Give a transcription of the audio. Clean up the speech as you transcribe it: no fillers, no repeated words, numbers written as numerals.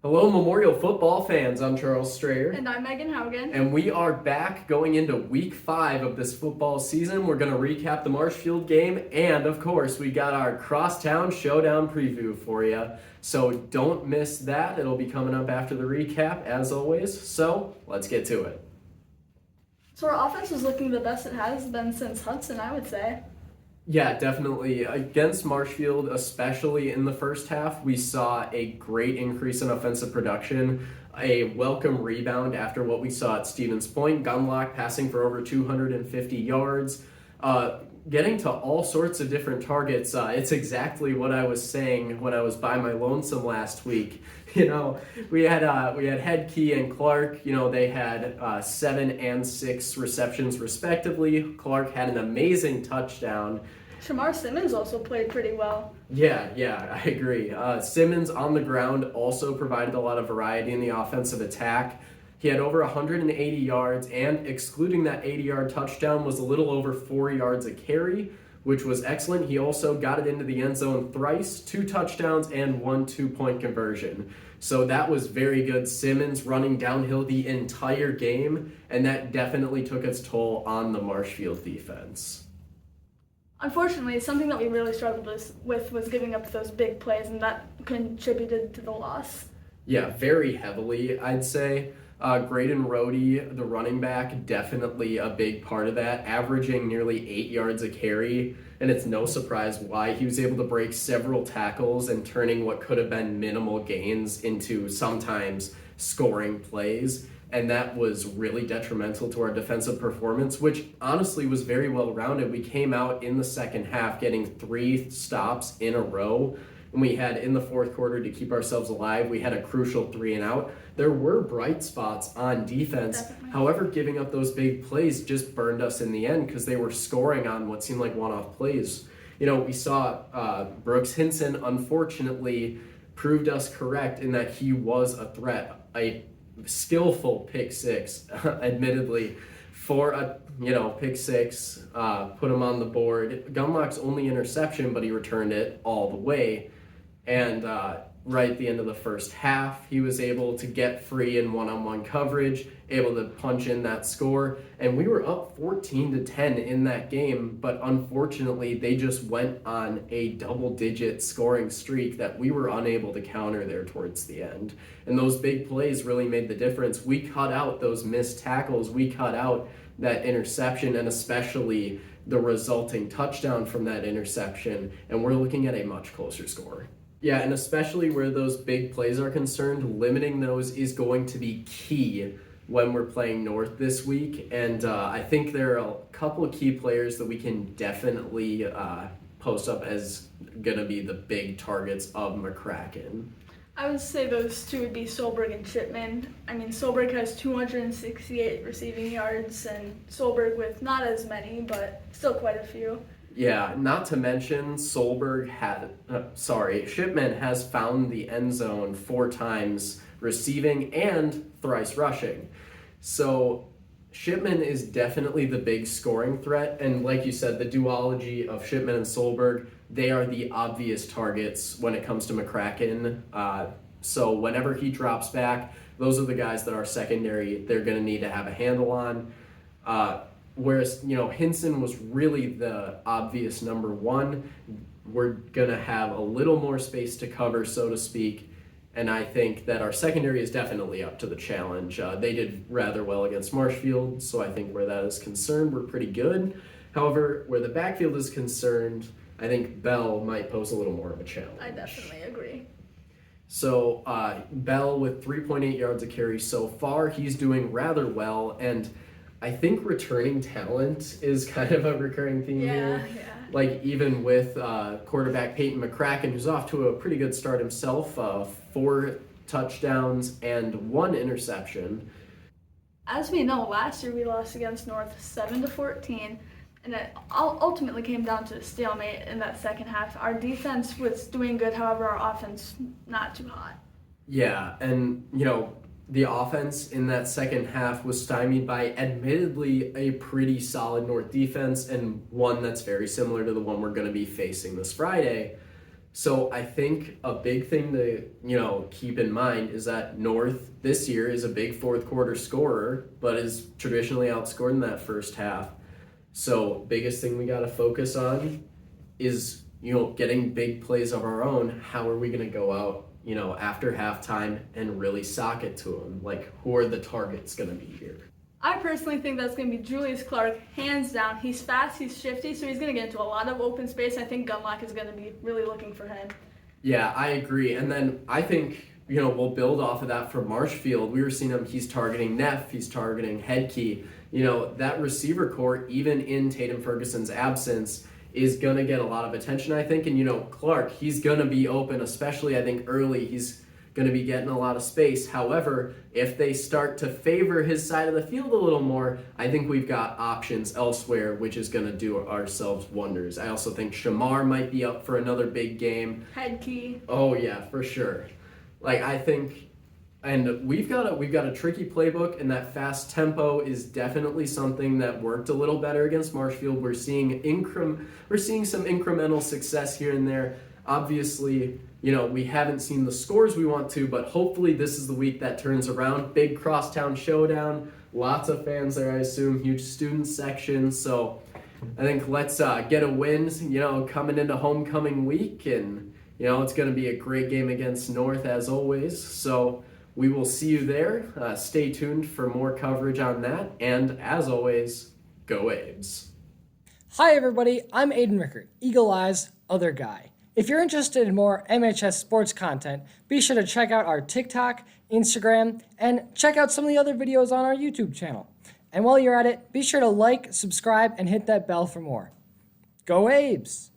Hello, Memorial football fans. I'm Charles Strayer. And I'm Megan Haugen. And we are back going into week 5 of this football season. We're going to recap the Marshfield game. And, of course, we got our crosstown showdown preview for you. So don't miss that. It'll be coming up after the recap, as always. So let's get to it. So our offense is looking the best it has been since Hudson, I would say. Yeah, definitely. Against Marshfield, especially in the first half, we saw a great increase in offensive production, a welcome rebound after what we saw at Stevens Point. Gunlock passing for over 250 yards, getting to all sorts of different targets. It's exactly what I was saying when I was by my lonesome last week. We had Head Key and Clark. They had 7 and 6 receptions respectively. Clark had an amazing touchdown. Shimar Simmons also played pretty well. Yeah, I agree. Simmons on the ground also provided a lot of variety in the offensive attack. He had over 180 yards, and excluding that 80-yard touchdown was a little over 4 yards a carry, which was excellent. He also got it into the end zone thrice, 2 touchdowns, and 1 2-point conversion. So that was very good. Simmons running downhill the entire game, and that definitely took its toll on the Marshfield defense. Unfortunately, something that we really struggled with was giving up those big plays, and that contributed to the loss. Yeah, very heavily, I'd say. Graydon Rohde, the running back, definitely a big part of that, averaging nearly 8 yards a carry, and it's no surprise why. He was able to break several tackles and turning what could have been minimal gains into sometimes scoring plays, and that was really detrimental to our defensive performance, which honestly was very well-rounded. We came out in the second half getting 3 stops in a row, and we had in the fourth quarter to keep ourselves alive. We had a crucial 3 and out. There were bright spots on defense. Definitely. However, giving up those big plays just burned us in the end because they were scoring on what seemed like one-off plays. We saw Brooks Hinson, unfortunately, proved us correct in that he was a threat. A skillful pick 6, admittedly, for a pick 6, put him on the board. Gunlock's only interception, but he returned it all the way. And right at the end of the first half, he was able to get free in one-on-one coverage, able to punch in that score, and we were up 14-10 in that game, but unfortunately they just went on a double-digit scoring streak that we were unable to counter there towards the end. And those big plays really made the difference. We cut out those missed tackles, we cut out that interception, and especially the resulting touchdown from that interception, and we're looking at a much closer score. Yeah, and especially where those big plays are concerned, limiting those is going to be key when we're playing North this week. And I think there are a couple of key players that we can definitely post up as going to be the big targets of McCracken. I would say those two would be Solberg and Shipman. Solberg has 268 receiving yards, and Solberg with not as many, but still quite a few. Yeah, not to mention Shipman has found the end zone 4 times receiving and thrice rushing. So Shipman is definitely the big scoring threat, and like you said, the duology of Shipman and Solberg, they are the obvious targets when it comes to McCracken. So whenever he drops back, those are the guys that our secondary, they're going to need to have a handle on. Whereas, Hinson was really the obvious number 1. We're going to have a little more space to cover, so to speak, and I think that our secondary is definitely up to the challenge. They did rather well against Marshfield, so I think where that is concerned, we're pretty good. However, where the backfield is concerned, I think Bell might pose a little more of a challenge. I definitely agree. So Bell with 3.8 yards a carry so far, he's doing rather well, and I think returning talent is kind of a recurring theme here. Yeah. Like even with quarterback Peyton McCracken, who's off to a pretty good start himself, 4 touchdowns and 1 interception. As we know, last year we lost against North 7-14, and it ultimately came down to a stalemate in that second half. Our defense was doing good, however, our offense not too hot. Yeah, and the offense in that second half was stymied by admittedly a pretty solid North defense, and one that's very similar to the one we're going to be facing this Friday. So I think a big thing to, keep in mind is that North this year is a big fourth quarter scorer, but is traditionally outscored in that first half. So biggest thing we got to focus on is, getting big plays of our own. How are we going to go out, after halftime and really sock it to them? Like, who are the targets going to be here? I personally think that's going to be Julius Clark, hands down. He's fast, he's shifty, so he's going to get into a lot of open space. I think Gunlock is going to be really looking for him. Yeah, I agree. And then I think, we'll build off of that for Marshfield. We were seeing him, he's targeting Neff, he's targeting Headkey. That receiver core, even in Tatum Ferguson's absence, is going to get a lot of attention, I think. And, Clark, he's going to be open, especially, I think, early. He's going to be getting a lot of space. However, if they start to favor his side of the field a little more, I think we've got options elsewhere, which is going to do ourselves wonders. I also think Shimar might be up for another big game. Headkey. Oh yeah, for sure. I think, and we've got a tricky playbook, and that fast tempo is definitely something that worked a little better against Marshfield. We're seeing some incremental success here and there. Obviously, we haven't seen the scores we want to, but hopefully this is the week that turns around. Big crosstown showdown, lots of fans there, I assume, huge student section. So I think let's get a win, coming into homecoming week, and it's going to be a great game against North as always. So we will see you there. Stay tuned for more coverage on that, and as always, go Abes. Hi everybody, I'm Aidan Rickert, Eagle Eyes, other guy. If you're interested in more MHS sports content, be sure to check out our TikTok, Instagram, and check out some of the other videos on our YouTube channel. And while you're at it, be sure to like, subscribe, and hit that bell for more. Go Abes!